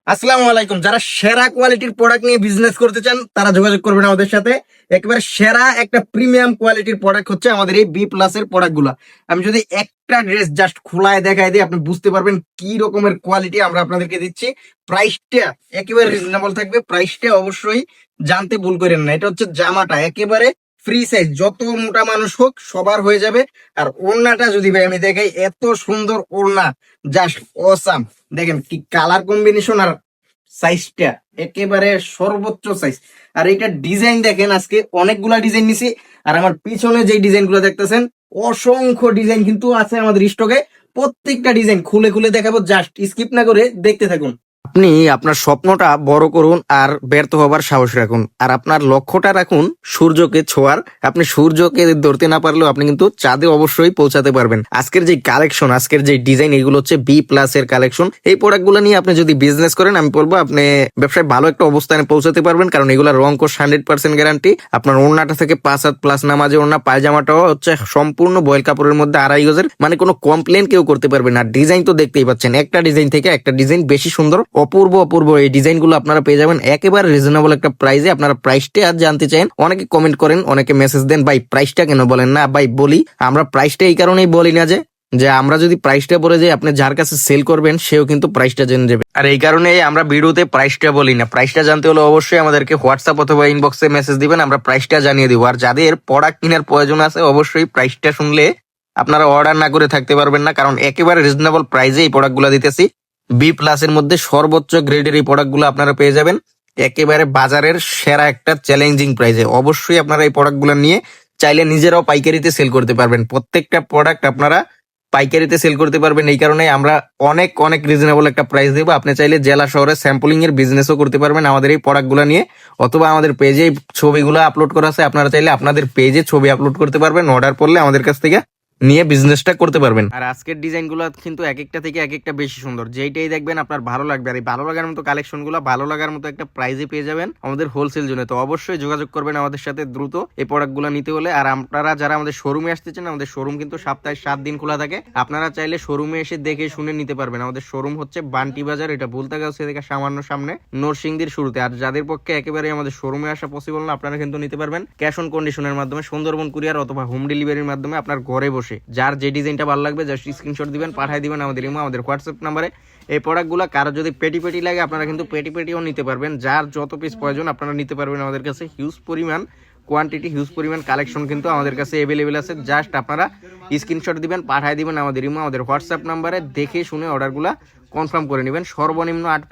আসসালামু আলাইকুম। যারা সেরা কোয়ালিটির প্রোডাক্ট নিয়ে বিজনেস করতে চান তারা যোগাযোগ করবেন আমাদের সাথে। একেবারে সেরা একটা প্রিমিয়াম কোয়ালিটির প্রোডাক্ট হচ্ছে আমাদের এই বি প্লাস এর প্রোডাক্টগুলো। আমি যদি একটা ড্রেস জাস্ট খোলায় দেখাই দিই, আপনি বুঝতে পারবেন কি রকমের কোয়ালিটি আমরা আপনাদেরকে দিচ্ছি। প্রাইসটা একেবারে রিজনেবল থাকবে, প্রাইসটা অবশ্যই জানতে ভুল করেন না। এটা হচ্ছে জামাটা একেবারে ফ্রি সাইজ, যত মোটা মানুষ হোক সবার হয়ে যাবে। আর ওড়নাটা যদি ভাই আমি দেখাই, এত সুন্দর ওড়না, জাস্ট অসাম। দেখেন কি কালার কম্বিনেশন, আর সাইজটা একেবারে সর্বোচ্চ সাইজ। আর এটা ডিজাইন দেখেন, আজকে অনেকগুলা ডিজাইন নিছি। আর আমার পিছনে যে ডিজাইন গুলো দেখতেছেন, অসংখ্য ডিজাইন কিন্তু আছে আমাদের স্টকে। প্রত্যেকটা ডিজাইন খুলে খুলে দেখাবো, জাস্ট স্কিপ না করে দেখতে থাকুন। আপনি আপনার স্বপ্নটা বড় করুন আর ব্যর্থ হবার সাহস রাখুন, আর আপনার লক্ষ্যটা রাখুন সূর্যকে ছোঁয়ার। আপনি সূর্যকে ধরতে না পারলেও আপনি কিন্তু চাঁদে অবশ্যই পৌঁছাতে পারবেন। আজকের যে কালেকশন, আজকের যে ডিজাইন, এগুলো হচ্ছে বি প্লাস এর কালেকশন। এই প্রোডাক্টগুলো নিয়ে আপনি যদি বিজনেস করেন, আমি বলবো আপনি ব্যবসায় ভালো একটা অবস্থানে পৌঁছাতে পারবেন, কারণ এগুলো রং কোর্স 100% গ্যারান্টি। আপনার ওড়নাটা থেকে 5 হাত প্লাস নামাজে ওড়না, পায়জামাটাও হচ্ছে সম্পূর্ণ বয়েল কাপড়ের মধ্যে 2.5 গজের, মানে কোনো কমপ্লেন কেউ করতে পারবে না। ডিজাইন তো দেখতেই পাচ্ছেন, একটা ডিজাইন থেকে একটা ডিজাইন বেশি সুন্দর, অপূর্ব অপূর্ব এই ডিজাইনগুলো আপনারা পেয়ে যাবেন একেবারে রিজনেবল একটা প্রাইসে। আপনারা প্রাইসটা আর জানতে চান, অনেকে কমেন্ট করেন, অনেকে মেসেজ দেন, ভাই প্রাইসটা কেন বলেন না। ভাই বলি, আমরা প্রাইসটা এই কারণেই বলি না যে আমরা যদি প্রাইসটা বলে যাই, আপনি যার কাছে সেল করবেন সেও কিন্তু প্রাইসটা জেনে যাবে। আর এই কারণে আমরা ভিডিওতে প্রাইসটা বলি না। প্রাইসটা জানতে হলে অবশ্যই আমাদেরকে হোয়াটসঅ্যাপ অথবা ইনবক্সে মেসেজ দিবেন, আমরা প্রাইসটা জানিয়ে দিব। আর যাদের প্রোডাক্ট কেনার প্রয়োজন আছে, অবশ্যই প্রাইসটা শুনলে আপনারা অর্ডার না করে থাকতে পারবেন না, কারণ একেবারে রিজনেবল প্রাইসে এই প্রোডাক্টগুলো দিতেছি। বি প্লাস এর মধ্যে সর্বোচ্চ গ্রেডের এই প্রোডাক্টগুলো আপনারা পেয়ে যাবেন একেবারে বাজারের সেরা একটা চ্যালেঞ্জিং প্রাইসে। অবশ্যই আপনারা এই প্রোডাক্টগুলো নিয়ে চাইলে নিজেরাও পাইকারিতে সেল করতে পারবেন। প্রত্যেকটা প্রোডাক্ট আপনারা পাইকারিতে সেল করতে পারবেন। এই কারণে আমরা অনেক অনেক রিজনেবল একটা প্রাইস দেবো। আপনি চাইলে জেলা শহরে স্যাম্পলিং এর বিজনেসও করতে পারবেন আমাদের এই প্রোডাক্টগুলো নিয়ে, অথবা আমাদের পেজে ছবিগুলো আপলোড করা আছে, আপনারা চাইলে আপনাদের পেজে ছবি আপলোড করতে পারবেন। অর্ডার করলে আমাদের কাছ থেকে নিয়ে বিজনেসটা করতে পারবেন। আর আজকের ডিজাইনগুলো কিন্তু এক একটা থেকে এক একটা বেশি সুন্দর, যেইটাই দেখবেন আপনার ভালো লাগবে। আর এই ভালো লাগার মতো কালেকশনগুলো ভালো লাগার মতো একটা প্রাইজে পেয়ে যাবেন আমাদের হোলসেল জোনে। তো অবশ্যই যোগাযোগ করবেন আমাদের সাথে দ্রুত এই প্রোডাক্টগুলো নিতে হলে। আর আপনারা যারা আমাদের শোরুমে আসতে চান, আমাদের শোরুম কিন্তু সপ্তাহে 7 দিন খোলা থাকে। আপনারা চাইলে শোরুমে এসে দেখে শুনে নিতে পারবেন। আমাদের শোরুম হচ্ছে বান্টি বাজার, এটা বুলতাগাছি থেকে সামান্য সামনে, নরসিংদীর শুরুতে। আর যাদের পক্ষে একেবারে আমাদের শোরুমে আসা পসিবল না, আপনারা কিন্তু নিতে পারবেন ক্যাশ অন কন্ডিশনের মাধ্যমে, সুন্দরবন কুরিয়ার অথবা হোম ডেলিভারির মাধ্যমে আপনার ঘরে বসে। যার যে ডিজাইনটা ভালো লাগবে জাস্ট স্ক্রিনশট দিবেন, পাঠিয়ে দিবেন আমাদের ইমো, আমাদের হোয়াটসঅ্যাপ নাম্বারে। এই প্রোডাক্টগুলো কারো যদি পেটি পেটি লাগে, আপনারা কিন্তু পেটি পেটিও নিতে পারবেন। যার যত পিস প্রয়োজন আপনারা নিতে পারবেন আমাদের কাছে। হিউজ পরিমাণ কোয়ান্টিটি, হিউজ পরিমাণ কালেকশন কিন্তু আমাদের কাছে অ্যাভেলেবেল আছে। জাস্ট আপনারা স্ক্রিনশট দিবেন, পাঠিয়ে দিবেন আমাদের ইমো, আমাদের হোয়াটসঅ্যাপ নাম্বারে। দেখে শুনে অর্ডারগুলো কনফার্ম করে নেবেন। সর্বনিম্ন 8 পিস